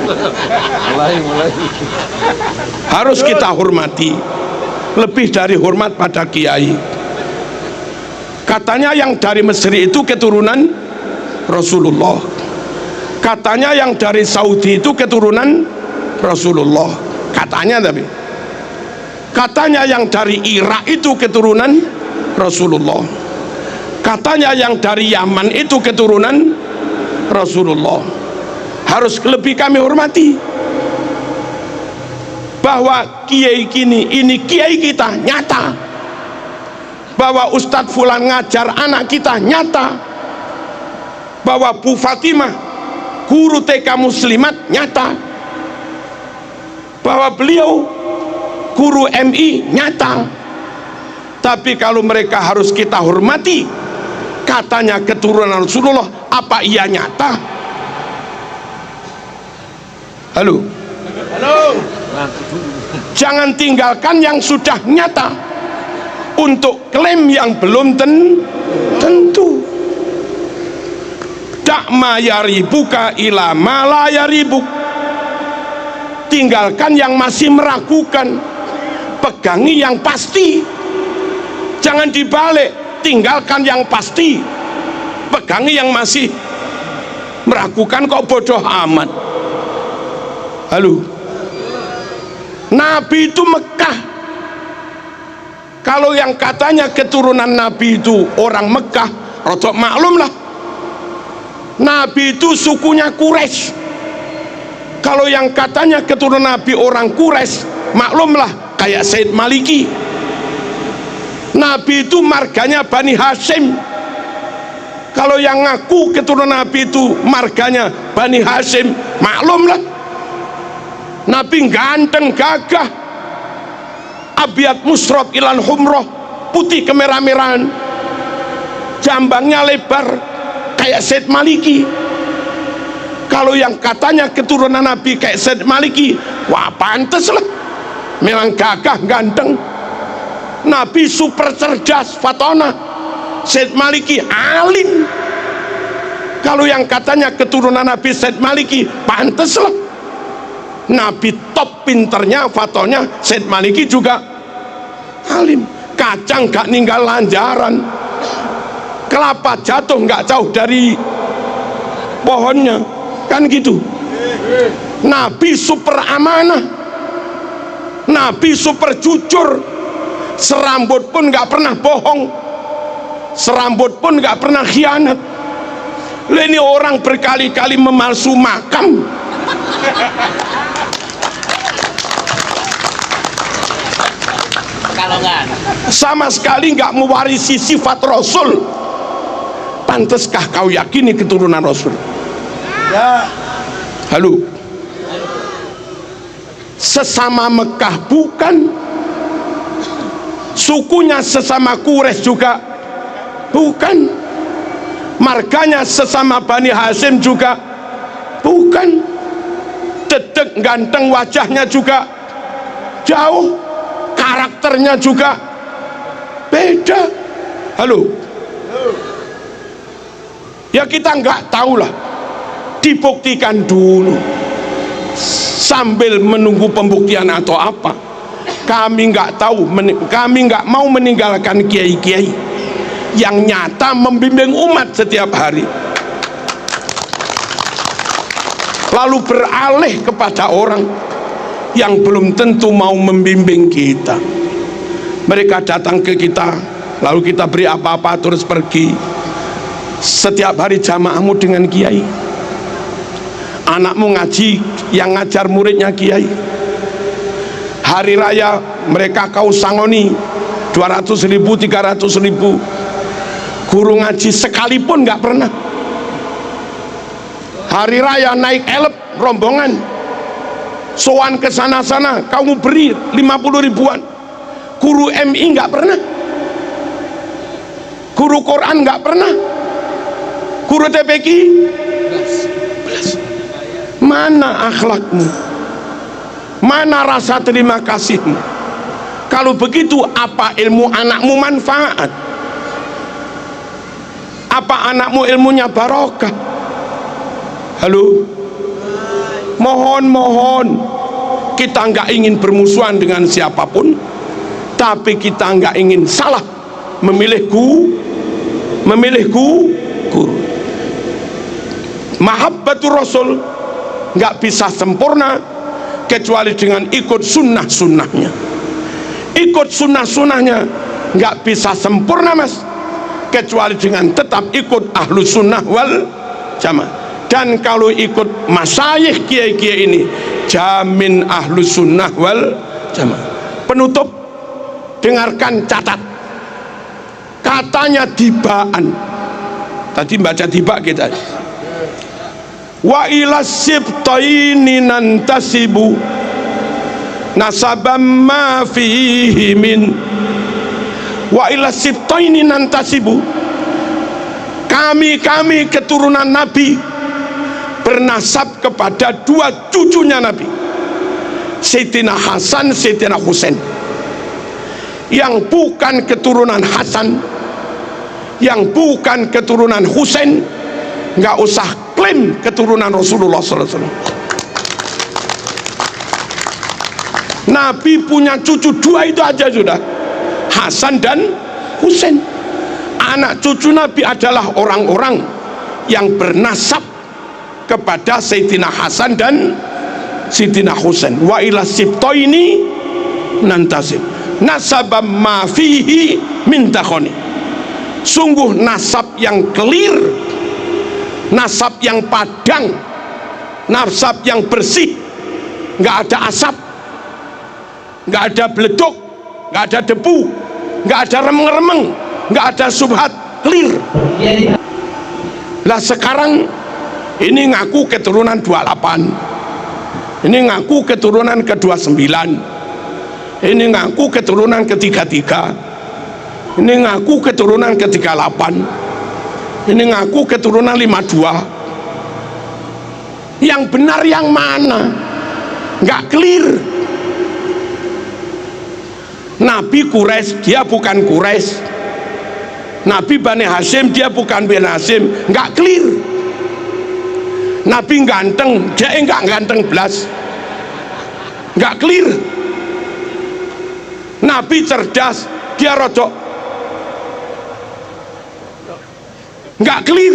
mulai. Harus kita hormati, lebih dari hormat pada kiai. Katanya yang dari Mesir itu keturunan Rasulullah, katanya yang dari Saudi itu keturunan Rasulullah, katanya yang dari Irak itu keturunan Rasulullah, katanya yang dari Yaman itu keturunan Rasulullah. Harus lebih kami hormati bahwa kiai ini kiai kita nyata, bahwa Ustadz Fulan ngajar anak kita nyata, bahwa Bu Fatimah guru TK Muslimat nyata, bahwa beliau guru MI nyata. Tapi kalau mereka harus kita hormati, katanya keturunan Rasulullah, apa iya nyata? Halo, jangan tinggalkan yang sudah nyata untuk klaim yang belum tentu. Dakma yaribuka ila mala yaribuk. Tinggalkan yang masih meragukan, pegangi yang pasti. Jangan dibalik, tinggalkan yang pasti, pegangi yang masih meragukan. Kok bodoh amat? Halo, Nabi itu Mekah. Kalau yang katanya keturunan Nabi itu orang Mekah, rodok maklum lah, Nabi itu sukunya Quraisy. Kalau yang katanya keturunan Nabi orang Quraisy, maklumlah kayak Said Maliki. Nabi itu marganya Bani Hashim. Kalau yang ngaku keturunan Nabi itu marganya Bani Hashim, maklumlah Nabi ganteng gagah, abiat musrot ilan humroh, putih kemerah-merahan, jambangnya lebar kayak Said Maliki. Kalau yang katanya keturunan Nabi kayak Said Maliki, wah pantes lah, memang gagah ganteng. Nabi super cerdas fatona, Said Maliki alim. Kalau yang katanya keturunan Nabi Said Maliki, pantes lah, Nabi top pinternya fatonya, Said Maliki juga alim. Kacang gak ninggal lanjaran, kelapa jatuh gak jauh dari pohonnya, kan gitu. Nabi super amanah, Nabi super jujur, serambut pun gak pernah bohong, serambut pun gak pernah khianat. Ini orang berkali-kali memalsu makam, sama sekali nggak mewarisi sifat Rasul. Panteskah kau yakini keturunan Rasul? Ya. Halo, sesama Mekah bukan, sukunya sesama Quraisy juga bukan, marganya sesama Bani Hashim juga bukan, dedek ganteng wajahnya juga jauh, karakternya juga beda. Halo, ya kita nggak tahu lah, dibuktikan dulu sambil menunggu pembuktian atau apa. Kami nggak tahu, kami nggak mau meninggalkan kiai-kiai yang nyata membimbing umat setiap hari, lalu beralih kepada orang yang belum tentu mau membimbing kita. Mereka datang ke kita, lalu kita beri apa-apa terus pergi. Setiap hari jamaahmu dengan kiai, anakmu ngaji, yang ngajar muridnya kiai. Hari raya mereka kau sangoni 200.000, 300.000. Guru ngaji sekalipun nggak pernah. Hari raya naik elep rombongan, sowan ke sana-sana, kamu beri 50 ribuan. Guru MI nggak pernah, guru Quran nggak pernah, guru TPQ. Mana akhlakmu? Mana rasa terima kasihmu? Kalau begitu, apa ilmu anakmu manfaat? Apa anakmu ilmunya barokah? Halo, mohon kita nggak ingin bermusuhan dengan siapapun, tapi kita nggak ingin salah memilih guru. Mahabbatur Rasul nggak bisa sempurna kecuali dengan ikut sunnah-sunnahnya. Ikut sunnah-sunnahnya nggak bisa sempurna mas, kecuali dengan tetap ikut ahlu sunnah wal jamaah. Dan kalau ikut masyayikh kiai-kiai ini, jamin ahlu sunnah wal jamaah. Penutup, dengarkan, catat. Katanya Dibaan, tadi baca Diba kita, wa ila sibtaini nantasibu nasabam ma fihi min. Wa ila sibtaini nantasibu, kami keturunan Nabi bernasab kepada dua cucunya Nabi, Sayyidina Hasan, Sayyidina Husain. Yang bukan keturunan Hasan, yang bukan keturunan Husain, nggak usah klaim keturunan Rasulullah SAW. Nabi punya cucu dua itu aja sudah, Hasan dan Husain. Anak cucu Nabi adalah orang-orang yang bernasab kepada Sayyidina Hasan dan Sayyidina Husain. Wa ila sibtaini nantasib nasabam ma fihi min takhoni. Sungguh nasab yang clear, nasab yang padang, nasab yang bersih, nggak ada asap, nggak ada beleduk, nggak ada debu, nggak ada remeng-remeng, nggak ada subhat, clear. Lah sekarang ini ngaku keturunan 28, ini ngaku keturunan ke-29, ini ngaku keturunan ke-33, ini ngaku keturunan ke-38, ini ngaku keturunan 52. Yang benar yang mana? Nggak clear. Nabi Quraisy, dia bukan Quraisy. Nabi Bani Hashim, dia bukan Bani Hashim. Nggak clear. Nabi ganteng, dia enggak ganteng belas. Nggak clear. Nabi cerdas, dia rodok. Nggak clear.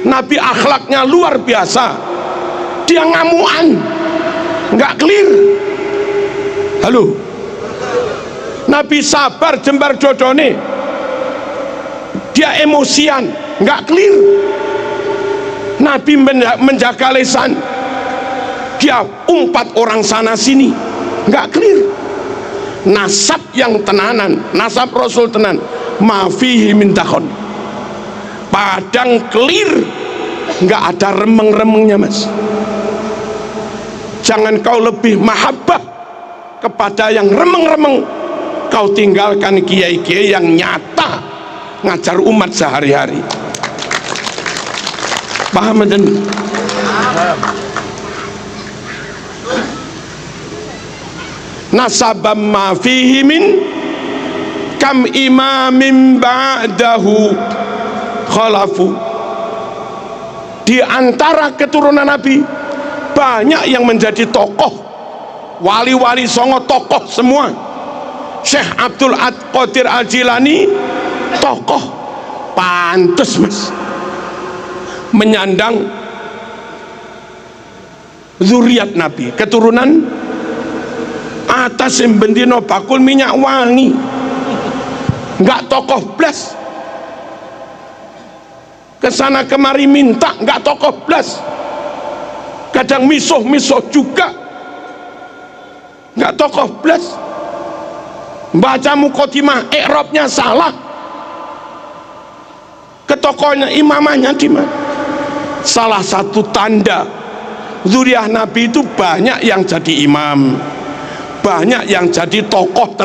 Nabi akhlaknya luar biasa, dia ngamuan. Nggak clear. Halo. Nabi sabar jembar dodone, dia emosian. Nggak clear. Nabi menjaga lisan, dia umpat orang sana sini. Nggak clear. Nasab yang tenanan, nasab Rasul tenan, mafihi min takhon, padang clear, nggak ada remeng-remengnya mas. Jangan kau lebih mahabbah kepada yang remeng-remeng, kau tinggalkan kiai-kiai yang nyata ngajar umat sehari-hari. Paham dan nasabam ma fihi min kam imamin ba'dahu khalafu. Di antara keturunan Nabi banyak yang menjadi tokoh, wali-wali songo tokoh semua. Syekh Abdul Qadir Al-Jilani tokoh, pantes mas menyandang zuriat Nabi, keturunan atas bendino bakul minyak wangi. Nggak tokoh blas, kesana kemari minta, nggak tokoh blas. Kadang misuh-misuh juga, nggak tokoh blas. Baca mukotimah i'rabnya salah, ke tokohnya imamahnya di mana? Salah satu tanda zuriat Nabi itu banyak yang jadi imam, banyak yang jadi tokoh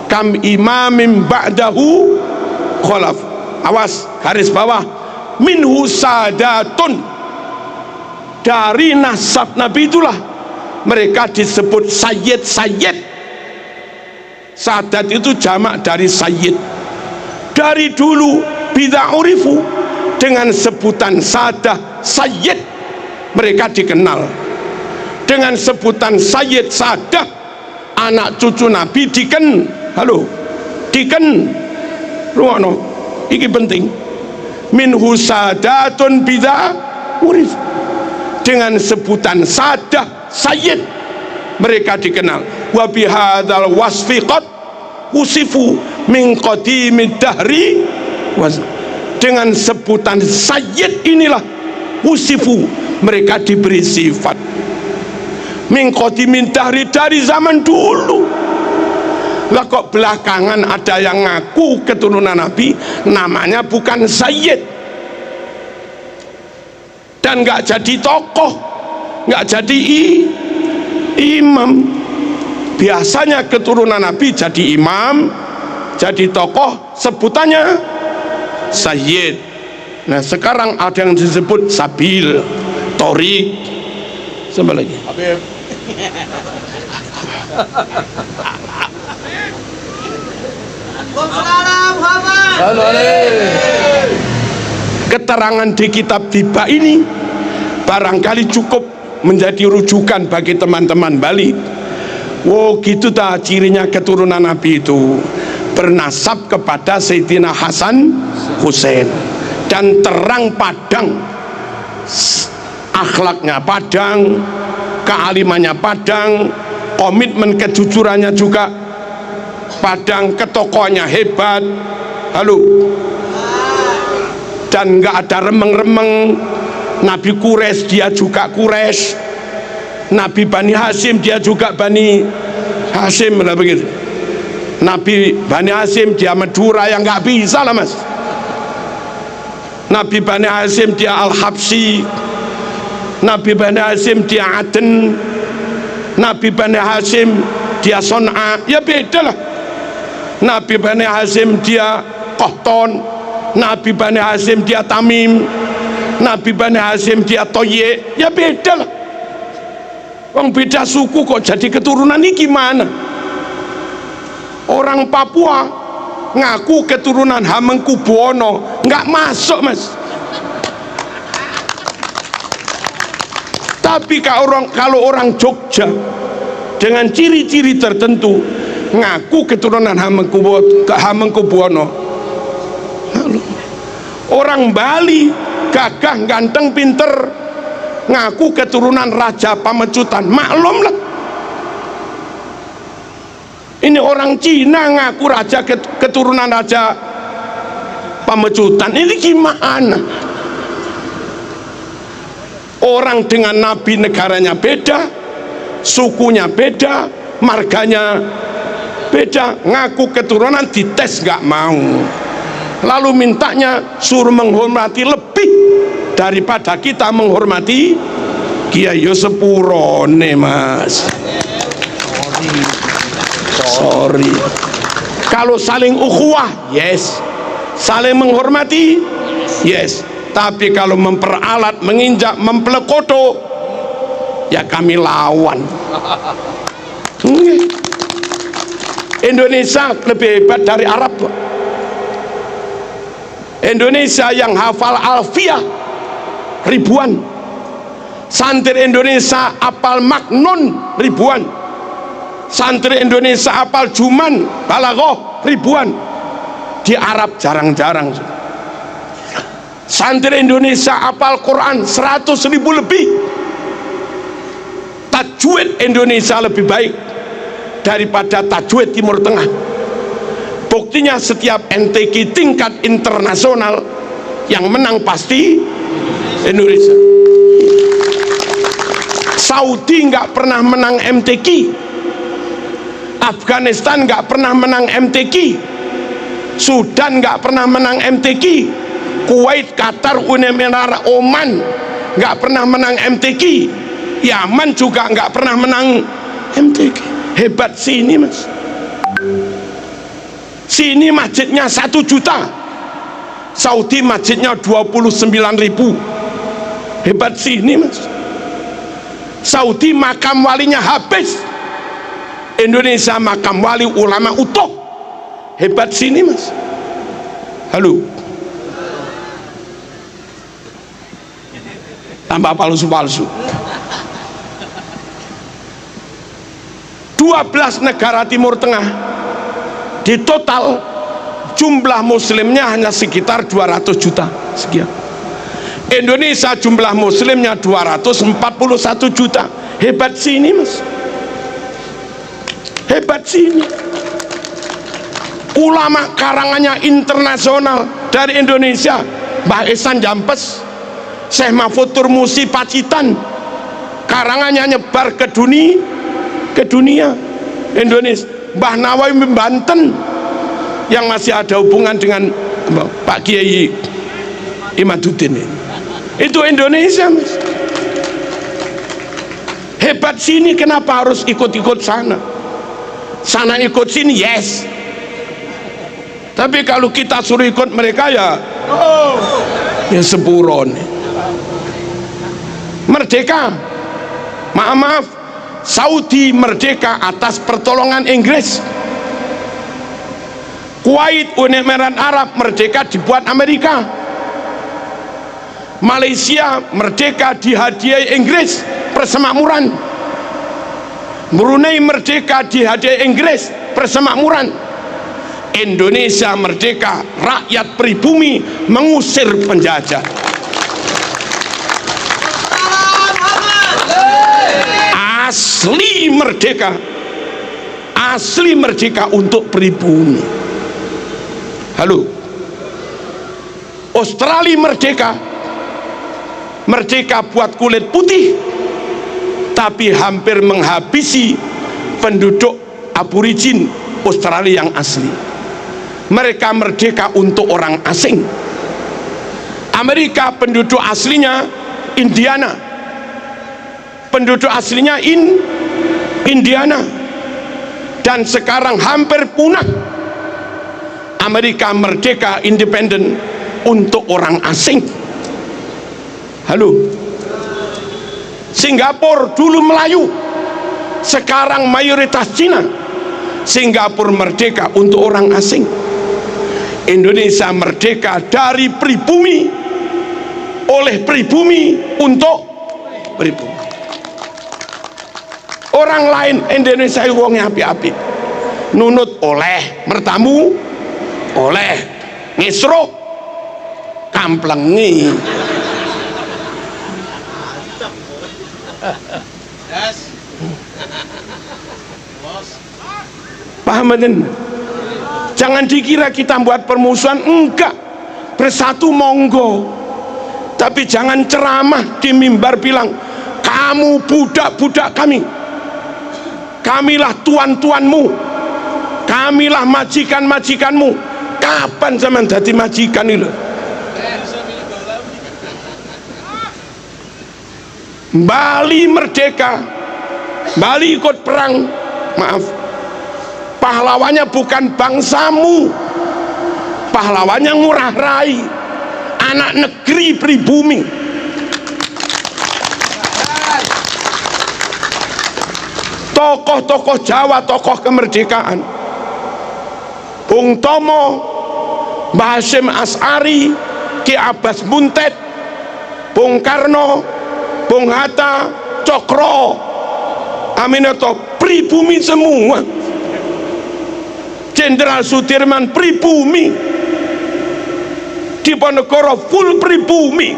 kam imamim ba'dahu khalaf. Awas, garis bawah, minhu sadatun, dari nasab Nabi itulah mereka disebut sayyid. Sadat itu jamak dari sayyid. Dari dulu bida'urifu dengan sebutan sadah sayyid, mereka dikenal dengan sebutan Sayyid Sadah, anak cucu Nabi rungokno iki penting, minhu sadatun bidza urif, dengan sebutan Sadah Sayyid mereka dikenal. Wa bihadzal wasfi qad usifu min qadimid dahri, dengan sebutan Sayyid inilah usifu mereka diberi sifat min qadimid dahri, dari zaman dulu. Lah kok belakangan ada yang ngaku keturunan Nabi namanya bukan Sayyid dan nggak jadi tokoh, nggak jadi imam. Biasanya keturunan Nabi jadi imam, jadi tokoh, sebutannya Sayyid. Nah sekarang ada yang disebut Sabil, Torik, sama lagi Habib. Keterangan di kitab Tiba ini barangkali cukup menjadi rujukan bagi teman-teman Bali. Wow, gitu dah cirinya keturunan Nabi itu, bernasab kepada Sayyidina Hasan Hussein, dan terang padang, akhlaknya padang, kealimannya padang, komitmen kejujurannya juga padang, ketokohannya hebat. Halo, dan nggak ada remeng-remeng. Nabi Quraisy dia juga Quraisy, Nabi Bani Hasyim dia juga Bani Hasyim lah begitu. Nabi Bani Hasyim dia Madura, yang nggak bisa lah mas. Nabi Bani Hasyim dia Al-Habsi, Nabi Bani Hasyim dia Aden, Nabi Bani Hasyim dia Son'a, ya beda lah. Nabi Bani Hasyim dia Qahton, Nabi Bani Hasyim dia Tamim, Nabi Bani Hasyim dia Toye, ya beda lah. Orang beda suku kok jadi keturunan ini gimana? Orang Papua ngaku keturunan Hamengkubuwono, nggak masuk mas. Tapi kalau orang Jogja dengan ciri-ciri tertentu ngaku keturunan Hamengkubuwono. Orang Bali gagah, ganteng, pinter, ngaku keturunan Raja Pamecutan, maklum lah. Ini orang Cina ngaku raja keturunan Raja Pamecutan, ini gimana? Orang dengan Nabi negaranya beda, sukunya beda, marganya beda, ngaku keturunan, dites nggak mau, lalu mintanya suruh menghormati lebih daripada kita menghormati Kiai. Yo sepurone mas, sorry. Kalau saling ukhuwah, yes. Saling menghormati, yes. Tapi kalau memperalat, menginjak, mempelekoto, ya kami lawan. Indonesia lebih hebat dari Arab. Indonesia yang hafal alfiah ribuan, santri Indonesia apal maknun ribuan, santri Indonesia apal juman balaghah ribuan. Di Arab jarang-jarang. Santri Indonesia apal Quran 100.000 lebih. Tajwid Indonesia lebih baik daripada tajwid Timur Tengah. Buktinya setiap MTQ tingkat internasional yang menang pasti Indonesia. Saudi nggak pernah menang MTQ, Afghanistan nggak pernah menang MTQ, Sudan nggak pernah menang MTQ, Kuwait, Qatar, Uni Emirat, Oman nggak pernah menang MTQ, Yaman juga nggak pernah menang MTQ. Hebat sini mas. Sini masjidnya 1 juta, Saudi masjidnya 29.000. Hebat sini mas. Saudi makam walinya habis, Indonesia makam wali ulama utuh. Hebat sini mas. Halo. tambah palsu-palsu. 12 negara Timur Tengah di total jumlah muslimnya hanya sekitar 200 juta sekian. Indonesia jumlah muslimnya 241 juta. Hebat sini mas, hebat sini. Ulama karangannya internasional dari Indonesia, Mbah Ihsan Jampes, Syekh Mahfud Turmusi Pacitan, karangannya nyebar ke dunia Indonesia. Mbah Nawawi Banten yang masih ada hubungan dengan Pak Kiai Imaduddin, itu Indonesia mas. Hebat sini, kenapa harus ikut-ikut sana? Sana ikut sini yes, tapi kalau kita suruh ikut mereka ya sepuron. Merdeka, maaf, Saudi merdeka atas pertolongan Inggris. Kuwait, Uni Emirat Arab merdeka dibuat Amerika. Malaysia merdeka dihadiahi Inggris persemakmuran. Brunei merdeka dihadiahi Inggris persemakmuran. Indonesia merdeka, rakyat pribumi mengusir penjajah. Asli merdeka, asli merdeka untuk pribumi. Halo, Australia merdeka, merdeka buat kulit putih, tapi hampir menghabisi penduduk aborigin Australia yang asli. Mereka merdeka untuk orang asing. Amerika penduduk aslinya Indiana, penduduk aslinya Indiana, dan sekarang hampir punah. Amerika merdeka independen untuk orang asing. Halo, Singapura dulu Melayu, sekarang mayoritas Cina. Singapura merdeka untuk orang asing. Indonesia merdeka dari pribumi, oleh pribumi untuk pribumi. Orang lain Indonesia wongnya api-api, nunut oleh, mertamu oleh, ngisro kamplengi. Paham kan? Jangan dikira kita buat permusuhan, enggak. Bersatu monggo, tapi jangan ceramah di mimbar bilang kamu budak-budak kami, kamilah tuan-tuanmu, kamilah majikan-majikanmu. Kapan zaman jadi majikan itu? Bali merdeka, Bali ikut perang, maaf, pahlawannya bukan bangsamu, pahlawannya Ngurah Rai, anak negeri pribumi. Tokoh-tokoh Jawa, tokoh kemerdekaan, Bung Tomo, Mbah Hasyim As'ari, Ki Abbas Buntet, Bung Karno, Bung Hatta, Cokro, Aminoto, pribumi semua. Jenderal Sudirman pribumi, Diponegoro full pribumi,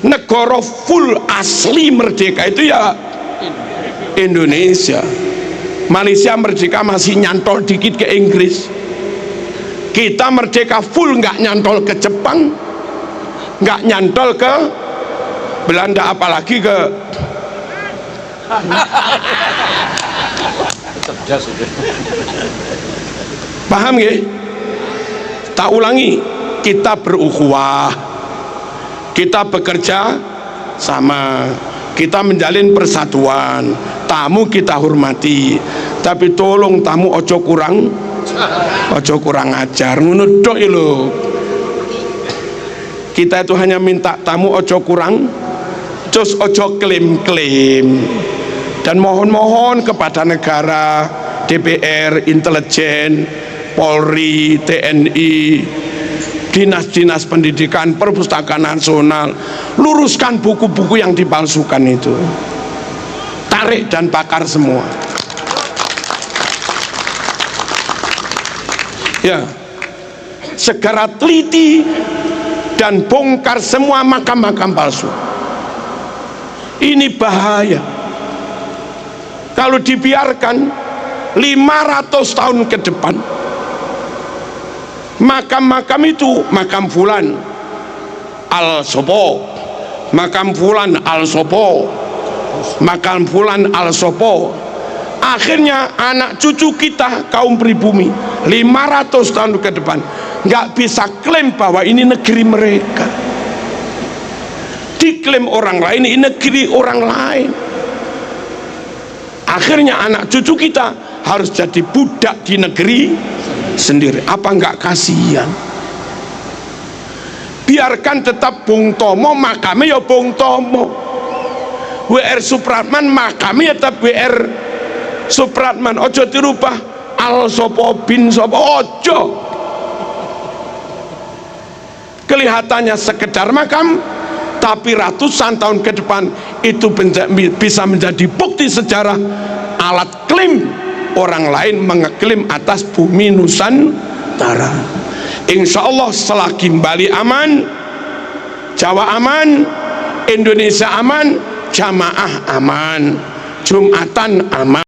negara full asli merdeka itu ya Indonesia. Malaysia merdeka masih nyantol dikit ke Inggris. Kita merdeka full, nggak nyantol ke Jepang, nggak nyantol ke Belanda, apalagi ke paham ya? Tak ulangi, kita berukhuwah, kita bekerja sama, kita menjalin persatuan. Tamu kita hormati, tapi tolong tamu ojo kurang ajar, ngono tok lho. Kita itu hanya minta tamu ojo kurang, terus ojo klaim-klaim, dan mohon-mohon kepada negara, DPR, intelijen, Polri, TNI, dinas-dinas pendidikan, perpustakaan nasional, luruskan buku-buku yang dipalsukan itu, tarik dan bakar semua. Ya, segera teliti dan bongkar semua makam-makam palsu. Ini bahaya. Kalau dibiarkan 500 tahun ke depan, makam-makam itu, makam fulan al sopo, makam fulan al sopo, makam fulan al sopo, akhirnya anak cucu kita kaum pribumi 500 tahun ke depan nggak bisa klaim bahwa ini negeri mereka, diklaim orang lain, ini negeri orang lain. Akhirnya anak cucu kita harus jadi budak di negeri sendiri. Apa enggak kasihan? Biarkan tetap Bung Tomo, makamnya ya Bung Tomo. WR Supratman, makamnya tetap WR Supratman. Ojo dirubah al sopo bin sopo, ojo. Kelihatannya sekedar makam, tapi ratusan tahun ke depan itu bisa menjadi bukti sejarah, alat klaim orang lain mengeklaim atas bumi Nusantara. Insya Allah selagi Bali aman, Jawa aman, Indonesia aman, jamaah aman, Jumatan aman.